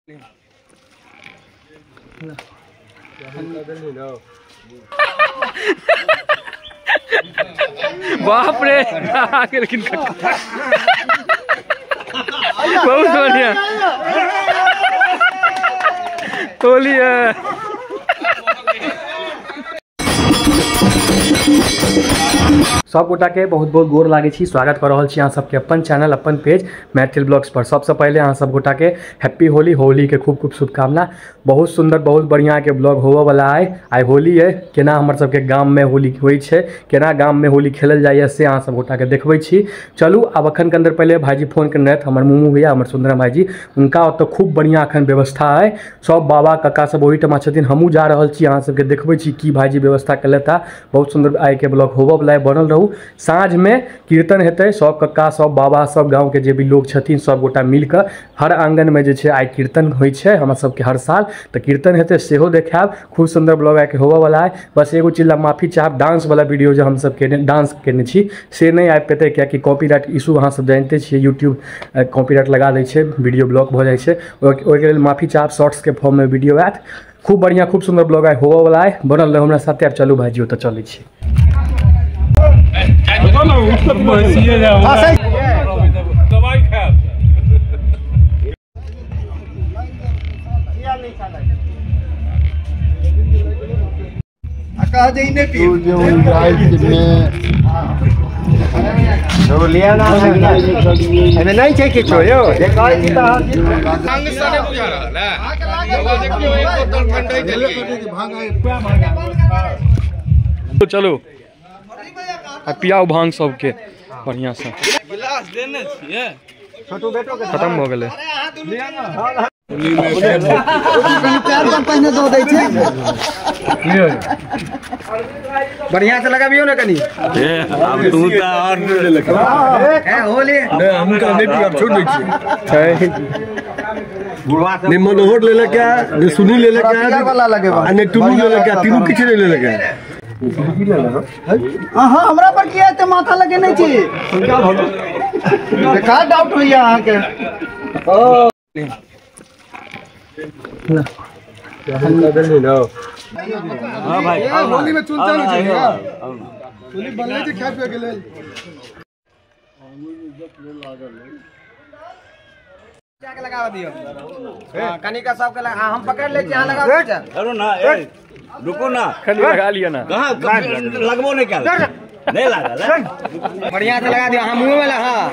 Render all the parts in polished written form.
बाप रे लेकिन बहुत बढ़िया होली है। सब गोटा के बहुत बहुत गोर लागे छी, स्वागत कर रहा छी अहाँ सबके अपन चैनल अपन पेज मैथिल ब्लॉग्स पर। सबसे पहले अहाँ सब गोटा के हैप्पी होली, होली के खूब खूब शुभकामना। बहुत सुंदर बहुत बढ़िया के ब्लॉग होवे वाला है। आई होली है, केना हमर सबके गाम में होली होइ छै, केना गाम में होली खेलल जाइए से अहाँ सब गोटा के देखबै छी। चलू अब अखन के अंदर पहले भाईजी फोन करने रहत हमर मुमू भैया हमर सुंदर भाईजी, उनका तो खूब बढ़िया अखन व्यवस्था है। सब बाबा काका सब वही टमा छथिन, हमहूँ जा रहल छी, अहाँ सबके देखबै छी की भाईजी व्यवस्था केलता। बहुत सुंदर आई के ब्लॉग होवे वाला है, बनल रहू। साँझ में कीर्तन हेतै, सब कक्का सब बाबा सब गाँव के जे भी लोग छथिन सब गोटा मिलकर हर आंगन में जे छै आई कीर्तन होइ छै हमरा सबके हर साल, तो कीर्तन हेतै सेहो देखाब। खूब सुंदर ब्लॉग आई के होवे वाला है। बस एगो चीज ला माफी चाहब, डांस वाला वीडियो जो हम सब के डांस केने छी से नहीं आबि पेतै, कियाकि कॉपीराइट इशू अहाँ सब जानते छियै, यूट्यूब कॉपीराइट लगा दै छै, वीडियो ब्लॉक भऽ जाइ छै। ओहिके लेल माफी चाहब। शॉर्ट्स के फॉर्म में वीडियो आयत, खूब बढ़िया खूब सुंदर ब्लॉग आई होवे वाला है। बनल रहे हमरा साथे। अब चलू भाईजी ओतऽ चलै छी। नहीं छै किछो यौ, तो चलो पियाओ भांग सबके बढ़िया से। गिलास देने छिए, छोटू बेटो के खत्म हो गेलै। बढ़िया से लगाबियो ना कनी। अब तू त और ए होली हम तो नहीं पिया, छोड़ दै छी। बुढ़वा ने मनोहर ले ले क्या, ने सुनी ले ले क्या वाला लगेबा, ने टुनु ले ले क्या, तीनों किछ ले ले क्या। हां हमरा पर किया त माथा लगे नहीं छी। का डाउट होइया अहाँ के? ओ ना हम लगे नहीं ना। हां भाई होली में चुनता नहीं है होली बल्ले के खाए पे गेले क्या के लगा दियो। हां कनी का सब के लगा, हम पकड़ ले छी, यहां लगा दो। करो ना, ए रुको ना, खली लगा लिया ना। कहां लगबो नहीं क्या, नहीं लागल है। बढ़िया से लगा दियो। हां मुंह में लगा।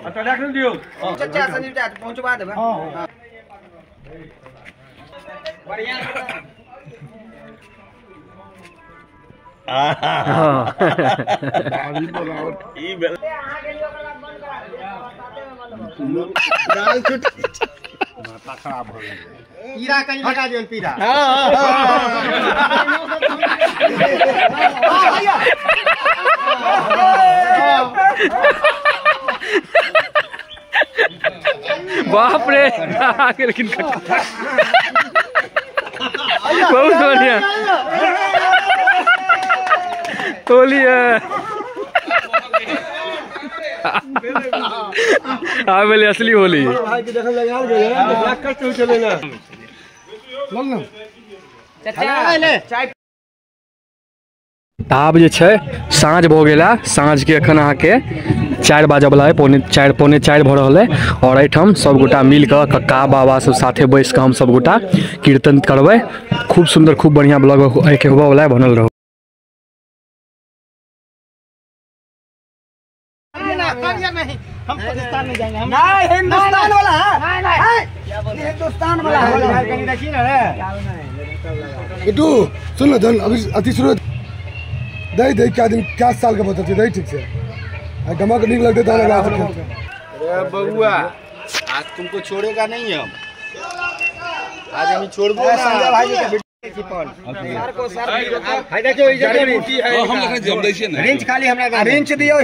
अच्छा रख दियो। चाचा संजीव चाचा पहुंचवा देबे। हां बढ़िया ई बेल गाल छूट माथा खराब हो गई। पीरा कहीं लगा दियो, पीरा। बाप रे लेकिन बहुत बढ़िया होली है। आ बोले असली होली भाई के देखल लगा गए, कष्ट हो चले ना। बोल ना चाचा ले चाय। आब जे छै साँझ भऽ गेला, साँझ के एखन अहाँके 4 बाजऽ वाला है, पौने 4 भऽ रहल है। और एहिठाम सब गोटा मिल कऽ कक्का बाबा सब साथे बैस कऽ हम सब गोटा कीर्तन करबै। खूब सुंदर खूब बढ़िया ब्लॉग के होबऽ वाला है, बनल रहो। नहीं हम पाकिस्तान में जाएंगे, हम नहीं हिंदुस्तान वाला है। नहीं हिंदुस्तान वाला है। कहीं देखिए ना रे तू सुन ना धन, अभी अति शुरू दही दही क्या दिन क्या साल का बता दही ठीक से धमाका नहीं लगते तो लगा सकते। अरे बउआ आज तुमको छोड़ेगा नहीं हम, आज हम छोड़बो ना। संजय भाई के सर को सर भाई देखियो ई जगह बूटी है, हम लोग जम दै छियै ना। रेंज खाली हमरा रेंज दियो।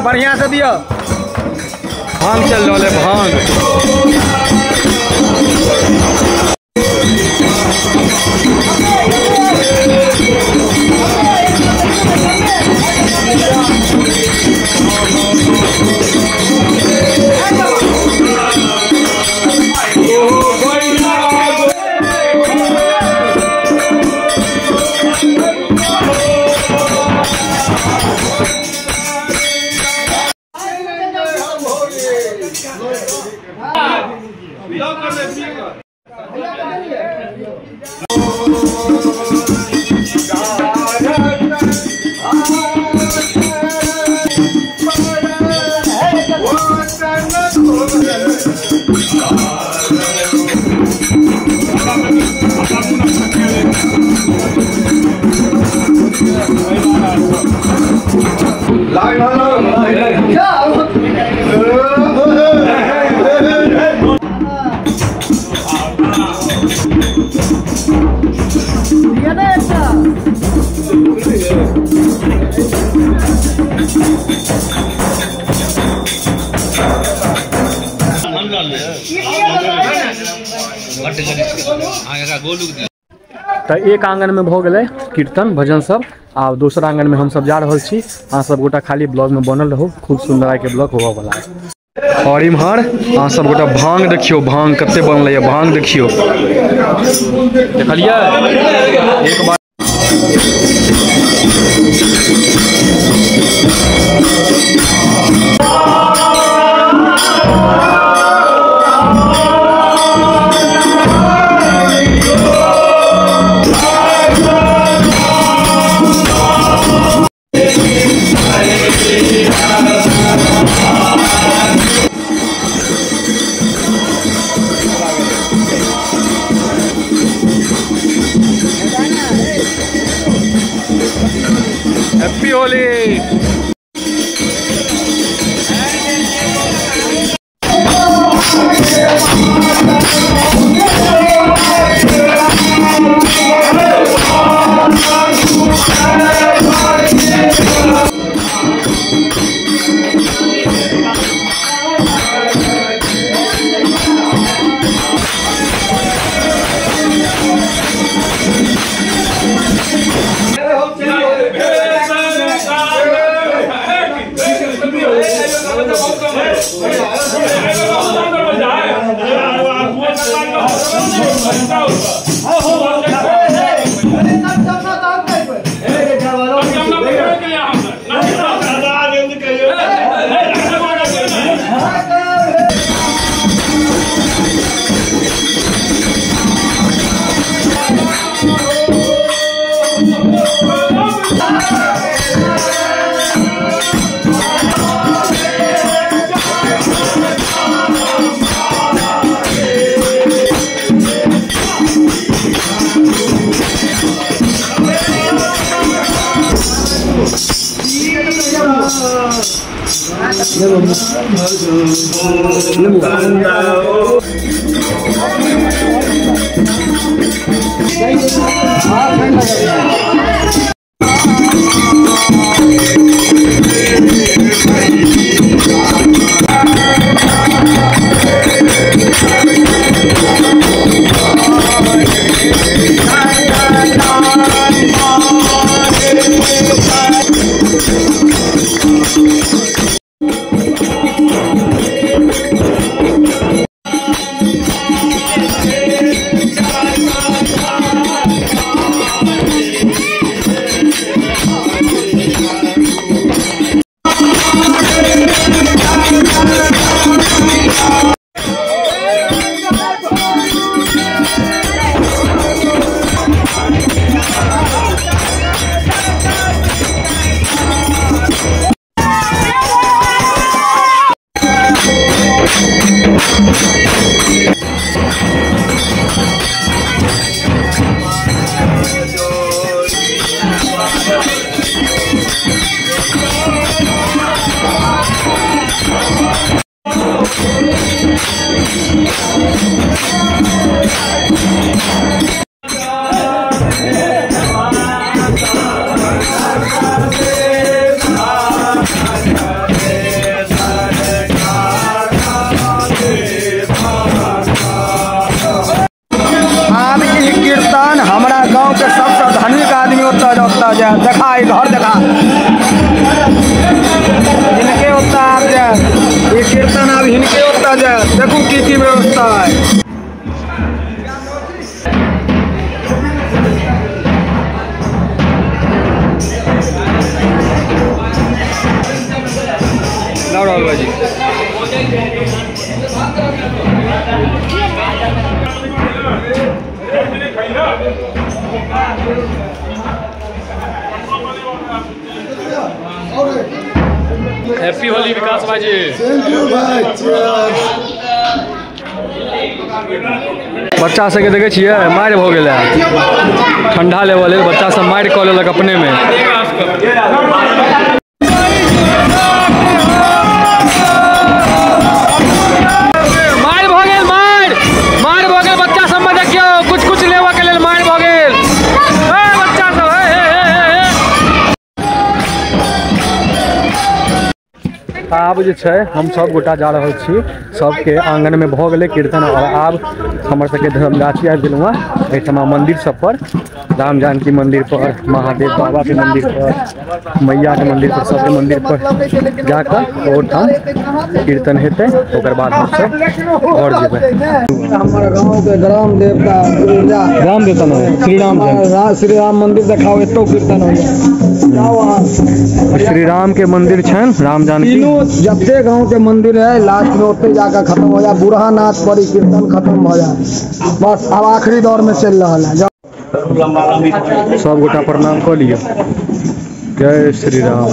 बढ़िया से दियो। भांग चल रहा है भांग। तो एक आंगन में भ गए कीर्तन भजन सब आ दूसरा आंगन में हम सब जा रहा छी। अहाँ सब गोटा खाली ब्लॉग में बनल रहो, खूब सुंदर आय के ब्लॉग होगा वाला है। और इम्हर अहाँ सब गोटा भांग देखियो, भांग कते बनल है, भांग देखियो, देखलिए एक बार हैप्पी होली। गांव के सबसे धनिक आदमी होता जाए देखा घर देखा हिनके होता आप जाए ये कीर्तन अब हिनके होता जाए देखो की व्यवस्था है। राहुल भाई हैप्पी होली विकास भाजी। बच्चा सबके देखे छियै मारि भऽ गेलै ठंडा लेवल बच्चा सब मारि कऽ लेलक अपने में। आब जे छै हम सब गोटा जा रहल छी सबके आंगन में भऽ गेलै कीर्तन और आब हमर सबके धर्मगाछी आबि गेलहुँ हँ एहिठमा मंदिर सब पर राम जानकी मंदिर पर महादेव बाबा के मंदिर पर मैया के मंदिर पर सबके मंदिर पर जाकर ओठाम कीर्तन हेतै ओकर बाद हम सब घर जेबै। हमारे गांव के ग्राम देवता राम देवता न श्री राम मंदिर देखाओ एतो कीर्तन हो श्री राम के मंदिर छन राम जानकी जते गांव के मंदिर है लास्ट में ओते जाकर खत्म हो जाए बुढ़ा नाच पड़ी कीर्तन खत्म हो जाए बस अब आखिरी दौर में चल रहा है। सब गोटा प्रणाम कर लियो। जय श्री राम।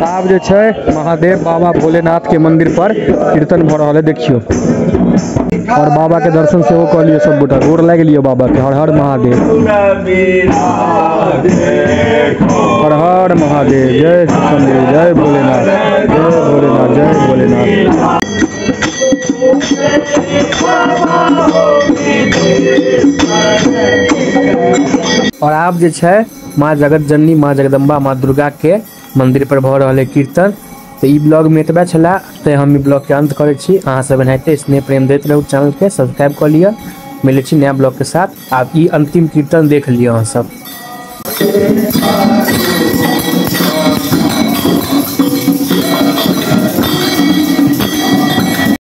आब जे छै महादेव बाबा भोलेनाथ के मंदिर पर कीर्तन भऽ रहल है देखियो और बाबा के दर्शन सेहो कऽ लियो सब गोटा गोर लागि लियो बाबा के। हर हर महादेव हर हर महादेव। जय शंभू जय भोलेनाथ जय भोलेनाथ जय भोलेनाथ। और आप जे छै माँ जगत जननी माँ जगदम्बा माँ दुर्गा के मंदिर पर भऽ रहल है कीर्तन। तो ई ब्लॉग में एतबे छला तो हम ई ब्लॉग के अंत करे छी। अहाँ सब एनाहिते स्नेह प्रेम दैत रहू चैनल के सब्सक्राइब कर लिअ। मिले छी नया ब्लॉग के साथ। आप ई अंतिम कीर्तन देख लिअ अहाँ सब।